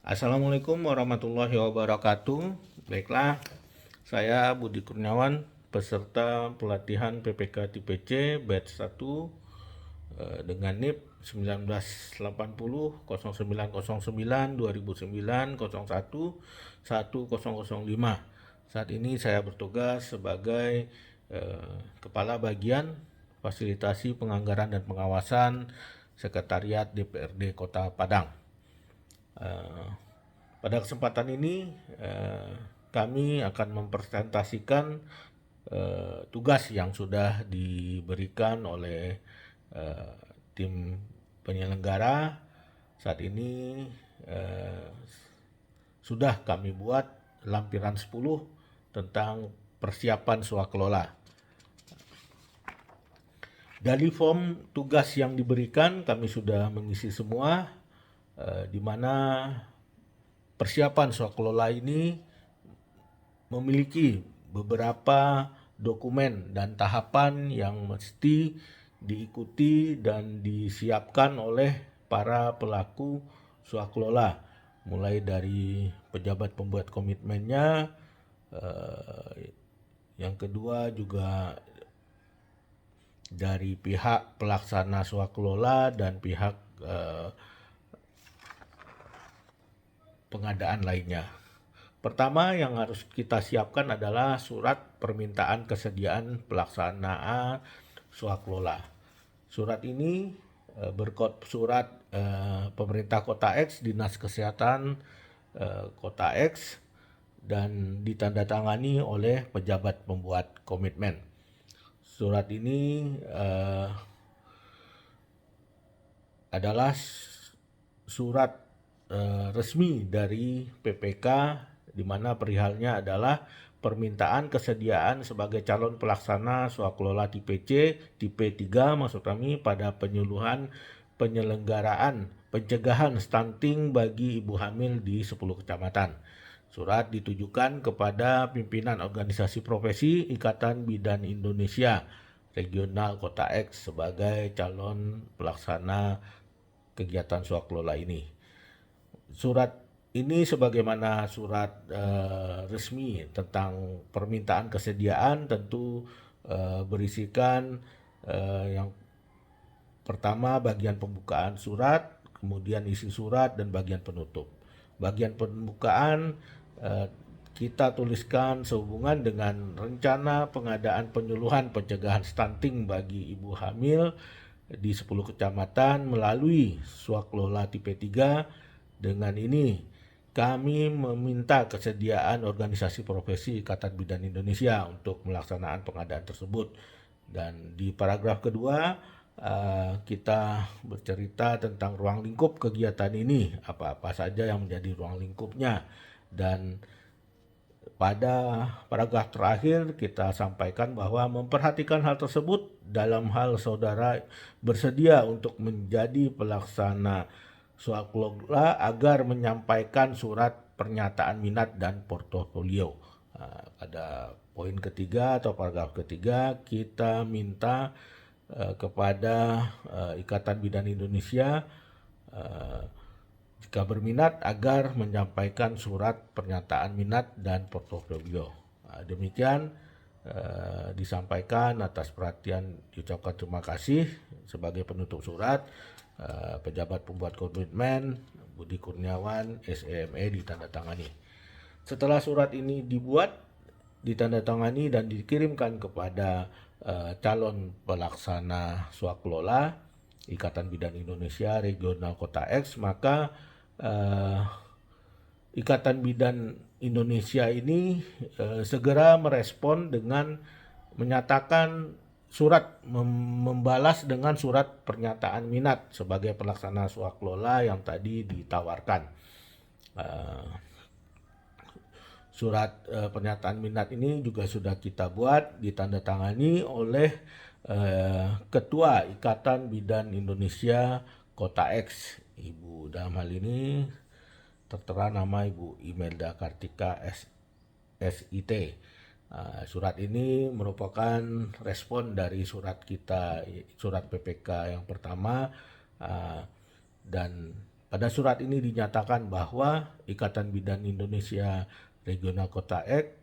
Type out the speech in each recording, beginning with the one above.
Assalamualaikum warahmatullahi wabarakatuh. Baiklah, saya Budi Kurniawan, peserta pelatihan PPK Tipe C batch 1 dengan NIP 1980-9 2009-01-1005. Saat ini saya bertugas sebagai Kepala Bagian Fasilitasi Penganggaran dan Pengawasan Sekretariat DPRD Kota Padang. Eh, Pada kesempatan ini kami akan mempresentasikan tugas yang sudah diberikan oleh eh, tim penyelenggara. Saat ini eh, sudah kami buat lampiran 10 tentang persiapan swakelola. Dari form tugas yang diberikan kami sudah mengisi semua, di mana persiapan swakelola ini memiliki beberapa dokumen dan tahapan yang mesti diikuti dan disiapkan oleh para pelaku swakelola, mulai dari pejabat pembuat komitmennya, yang kedua juga dari pihak pelaksana swakelola dan pihak pengadaan lainnya. Pertama yang harus kita siapkan adalah surat permintaan kesediaan pelaksanaan swakelola. Surat ini berkod surat pemerintah Kota X, Dinas Kesehatan Kota X, dan ditandatangani oleh pejabat pembuat komitmen. Surat ini adalah surat resmi dari PPK, di mana perihalnya adalah permintaan kesediaan sebagai calon pelaksana swakelola tipe C, tipe 3 maksud kami pada penyelenggaraan pencegahan stunting bagi ibu hamil di 10 kecamatan. Surat ditujukan kepada pimpinan organisasi profesi Ikatan Bidan Indonesia Regional Kota X sebagai calon pelaksana kegiatan swakelola ini. Surat ini sebagaimana surat resmi tentang permintaan kesediaan tentu berisikan yang pertama bagian pembukaan surat, kemudian isi surat, dan bagian penutup. Bagian pembukaan kita tuliskan sehubungan dengan rencana pengadaan penyuluhan pencegahan stunting bagi ibu hamil di 10 kecamatan melalui swakelola tipe 3. Dengan ini kami meminta kesediaan organisasi profesi Ikatan Bidan Indonesia untuk melaksanaan pengadaan tersebut. Dan di paragraf kedua kita bercerita tentang ruang lingkup kegiatan ini, apa-apa saja yang menjadi ruang lingkupnya. Dan pada paragraf terakhir kita sampaikan bahwa memperhatikan hal tersebut dalam hal saudara bersedia untuk menjadi pelaksana swakelola agar menyampaikan surat pernyataan minat dan portofolio. Pada poin ketiga atau paragraf ketiga kita minta kepada Ikatan Bidan Indonesia jika berminat agar menyampaikan surat pernyataan minat dan portofolio. Demikian disampaikan atas perhatian, diucapkan terima kasih sebagai penutup surat pejabat pembuat komitmen Budi Kurniawan SEME ditandatangani. Setelah surat ini dibuat, ditandatangani dan dikirimkan kepada calon pelaksana swakelola Ikatan Bidan Indonesia Regional Kota X, maka Ikatan Bidan Indonesia ini segera merespon dengan menyatakan membalas dengan surat pernyataan minat sebagai pelaksana swakelola yang tadi ditawarkan. Surat pernyataan minat ini juga sudah kita buat, ditandatangani oleh Ketua Ikatan Bidan Indonesia Kota X, Ibu, dalam hal ini tertera nama Ibu Imelda Kartika SIT. Surat ini merupakan respon dari surat kita, surat PPK yang pertama, dan Pada surat ini dinyatakan bahwa Ikatan Bidan Indonesia Regional Kota X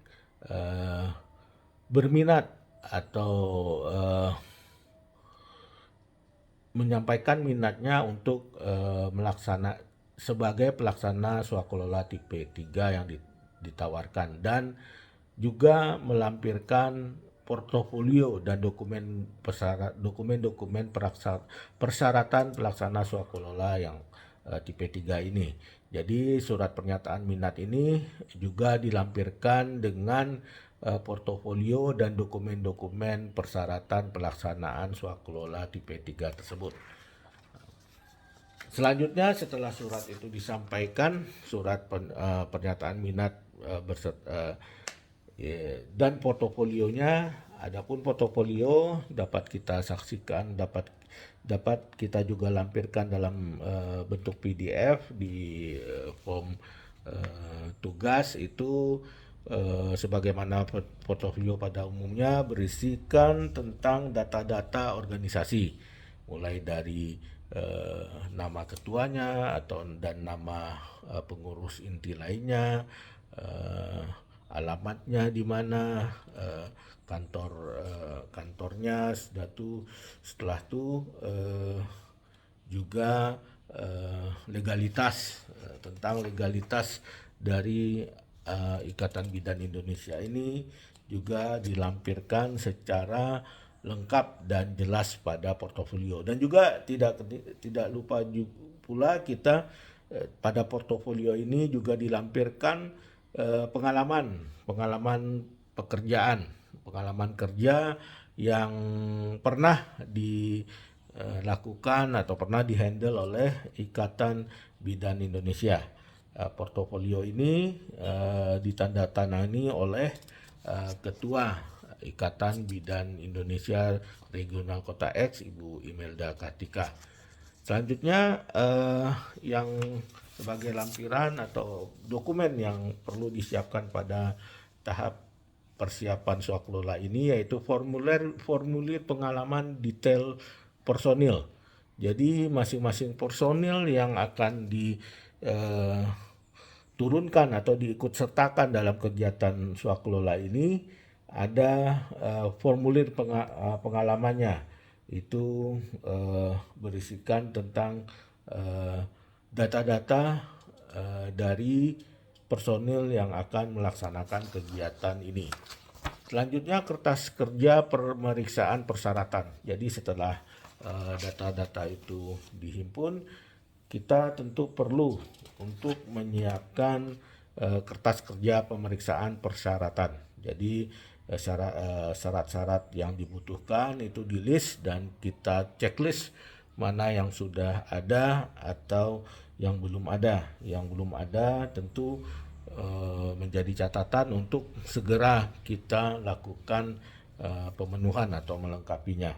berminat atau menyampaikan minatnya untuk sebagai pelaksana swakelola tipe 3 yang ditawarkan, dan juga melampirkan portofolio dan dokumen persyaratan pelaksana swakelola yang tipe 3 ini. Jadi surat pernyataan minat ini juga dilampirkan dengan portofolio dan dokumen-dokumen persyaratan pelaksanaan swakelola tipe 3 tersebut. Selanjutnya setelah surat itu disampaikan, surat pernyataan minat dan portofolionya, adapun portofolio dapat kita saksikan, dapat kita juga lampirkan dalam bentuk PDF di form tugas itu. Sebagaimana portofolio pada umumnya berisikan tentang data-data organisasi, mulai dari nama ketuanya dan nama pengurus inti lainnya, alamatnya di mana, kantornya, setelah itu juga tentang legalitas dari Ikatan Bidan Indonesia ini juga dilampirkan secara lengkap dan jelas pada portofolio. Dan juga tidak lupa pula kita pada portofolio ini juga dilampirkan pengalaman kerja yang pernah dilakukan atau pernah dihandle oleh Ikatan Bidan Indonesia. Portofolio ini ditandatangani oleh Ketua Ikatan Bidan Indonesia Regional Kota X, Ibu Imelda Kartika. Selanjutnya yang sebagai lampiran atau dokumen yang perlu disiapkan pada tahap persiapan swakelola ini yaitu formulir pengalaman detail personil. Jadi masing-masing personil yang akan turunkan atau diikut sertakan dalam kegiatan swakelola ini ada formulir pengalamannya. Itu berisikan tentang data-data dari personil yang akan melaksanakan kegiatan ini. Selanjutnya kertas kerja pemeriksaan persyaratan. Jadi setelah data-data itu dihimpun, kita tentu perlu untuk menyiapkan kertas kerja pemeriksaan persyaratan. Jadi syarat-syarat yang dibutuhkan itu di list dan kita checklist mana yang sudah ada atau yang belum ada. Yang belum ada tentu menjadi catatan untuk segera kita lakukan pemenuhan atau melengkapinya.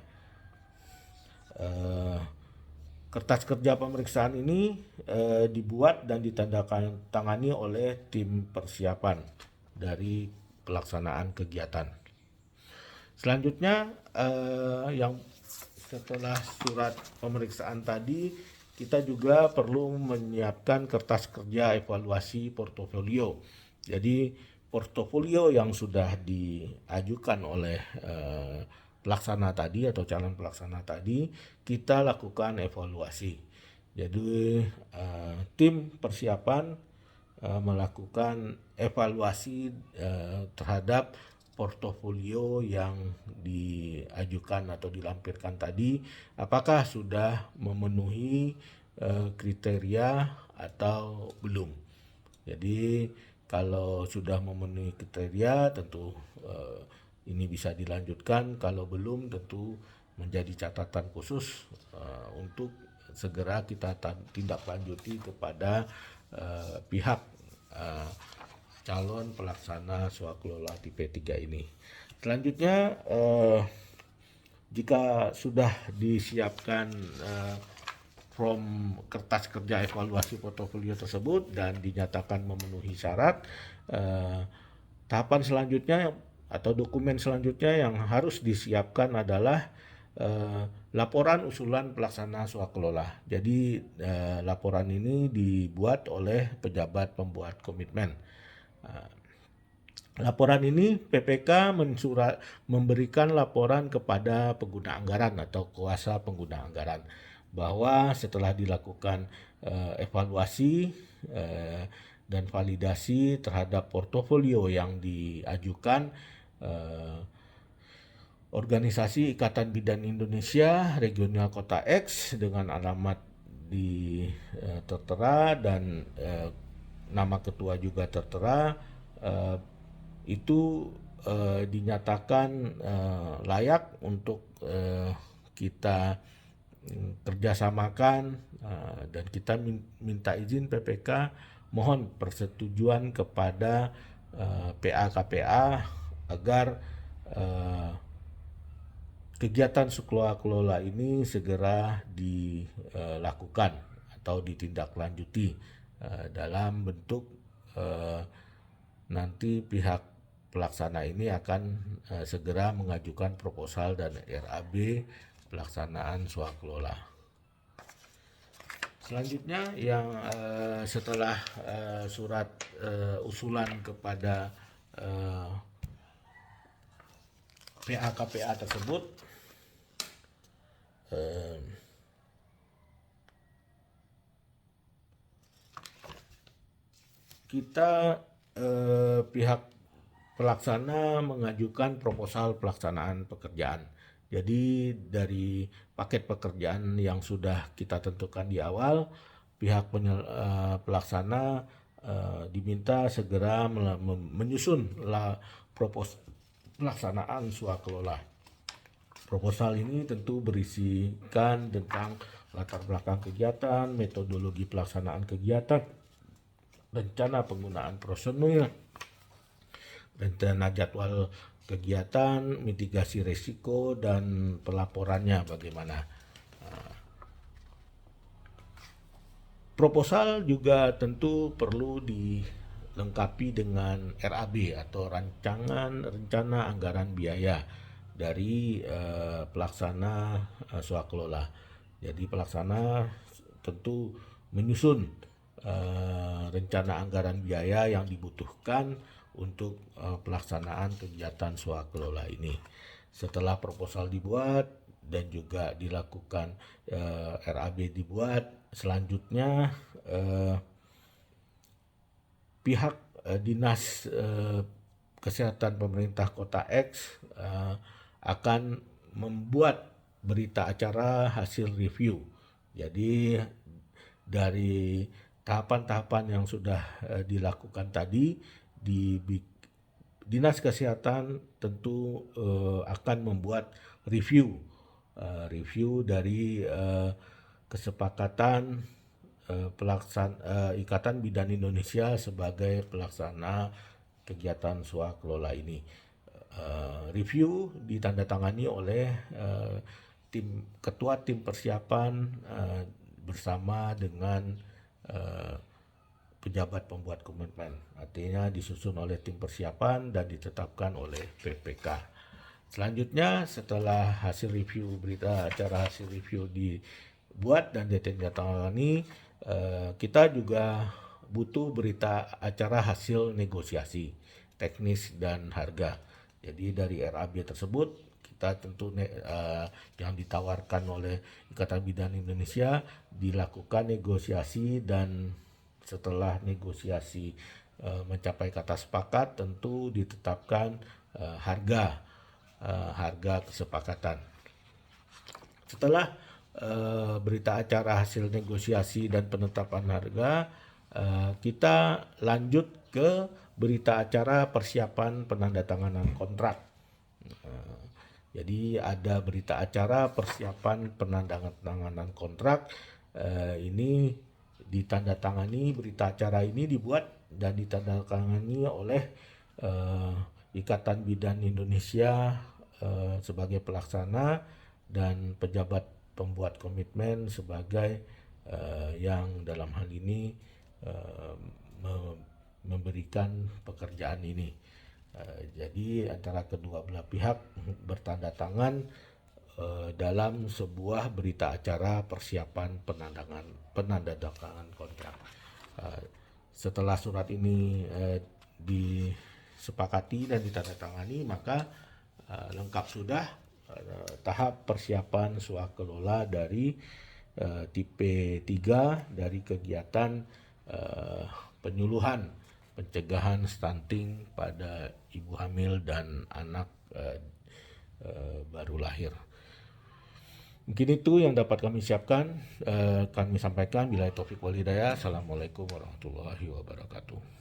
Kertas kerja pemeriksaan ini dibuat dan ditandatangani oleh tim persiapan dari pelaksanaan kegiatan. Selanjutnya yang setelah surat pemeriksaan tadi, kita juga perlu menyiapkan kertas kerja evaluasi portofolio. Jadi portofolio yang sudah diajukan oleh pelaksana tadi atau calon pelaksana tadi, kita lakukan evaluasi. Jadi tim persiapan melakukan evaluasi terhadap portofolio yang diajukan atau dilampirkan tadi, apakah sudah memenuhi kriteria atau belum. Jadi kalau sudah memenuhi kriteria tentu ini bisa dilanjutkan, kalau belum tentu menjadi catatan khusus untuk segera kita tindak lanjuti kepada pihak calon pelaksana swakelola tipe 3 ini. Selanjutnya jika sudah disiapkan form kertas kerja evaluasi portofolio tersebut dan dinyatakan memenuhi syarat, tahapan selanjutnya atau dokumen selanjutnya yang harus disiapkan adalah Laporan usulan pelaksana swakelola. Jadi laporan ini dibuat oleh pejabat pembuat komitmen. Laporan ini PPK memberikan laporan kepada pengguna anggaran atau kuasa pengguna anggaran bahwa setelah dilakukan evaluasi dan validasi terhadap portofolio yang diajukan, Organisasi Ikatan Bidan Indonesia Regional Kota X dengan alamat tertera dan nama ketua juga tertera, itu dinyatakan layak untuk kita kerjasamakan, dan kita minta izin PPK mohon persetujuan kepada PA-KPA agar kegiatan kelola ini segera dilakukan atau ditindaklanjuti dalam bentuk nanti pihak pelaksana ini akan segera mengajukan proposal dan RAB pelaksanaan swakelola. Selanjutnya yang setelah surat usulan kepada PA-KPA tersebut, kita pihak pelaksana mengajukan proposal pelaksanaan pekerjaan. Jadi dari paket pekerjaan yang sudah kita tentukan di awal, pihak pelaksana diminta segera menyusun proposal pelaksanaan swakelola. Proposal ini tentu berisikan tentang latar belakang kegiatan, metodologi pelaksanaan kegiatan, rencana penggunaan personil, rencana jadwal kegiatan, mitigasi risiko, dan pelaporannya bagaimana. Proposal juga tentu perlu dilengkapi dengan RAB atau rancangan rencana anggaran biaya dari pelaksana swakelola. Jadi pelaksana tentu menyusun rencana anggaran biaya yang dibutuhkan untuk pelaksanaan kegiatan swakelola ini. Setelah proposal dibuat dan juga dilakukan RAB dibuat, selanjutnya pihak Dinas Kesehatan Pemerintah Kota X akan membuat berita acara hasil review. Jadi dari tahapan-tahapan yang sudah dilakukan tadi, di Dinas Kesehatan tentu akan membuat review dari kesepakatan Ikatan Bidan Indonesia sebagai pelaksana kegiatan swakelola ini. Review ditandatangani oleh ketua tim persiapan bersama dengan pejabat pembuat komitmen. Artinya disusun oleh tim persiapan dan ditetapkan oleh PPK. Selanjutnya setelah hasil review, berita acara hasil review dibuat dan ditandatangani, kita juga butuh berita acara hasil negosiasi teknis dan harga. Jadi dari RAB tersebut kita tentu yang ditawarkan oleh Ikatan Bidan Indonesia dilakukan negosiasi, dan setelah negosiasi mencapai kata sepakat tentu ditetapkan harga kesepakatan. Setelah berita acara hasil negosiasi dan penetapan harga, kita lanjut ke berita acara persiapan penandatanganan kontrak. Jadi ada berita acara persiapan penandatanganan kontrak. Ini ditandatangani, berita acara ini dibuat dan ditandatangani oleh Ikatan Bidan Indonesia sebagai pelaksana dan pejabat pembuat komitmen sebagai yang dalam hal ini memberikan pekerjaan ini. Jadi antara kedua belah pihak bertanda tangan dalam sebuah berita acara persiapan penandatanganan kontrak. Eh, Setelah surat ini disepakati dan ditandatangani, maka lengkap sudah tahap persiapan swakelola dari tipe 3 dari kegiatan penyuluhan pencegahan stunting pada ibu hamil dan anak baru lahir. Mungkin itu yang dapat kami siapkan, kami sampaikan. Billahi taufik wal hidayah. Assalamualaikum warahmatullahi wabarakatuh.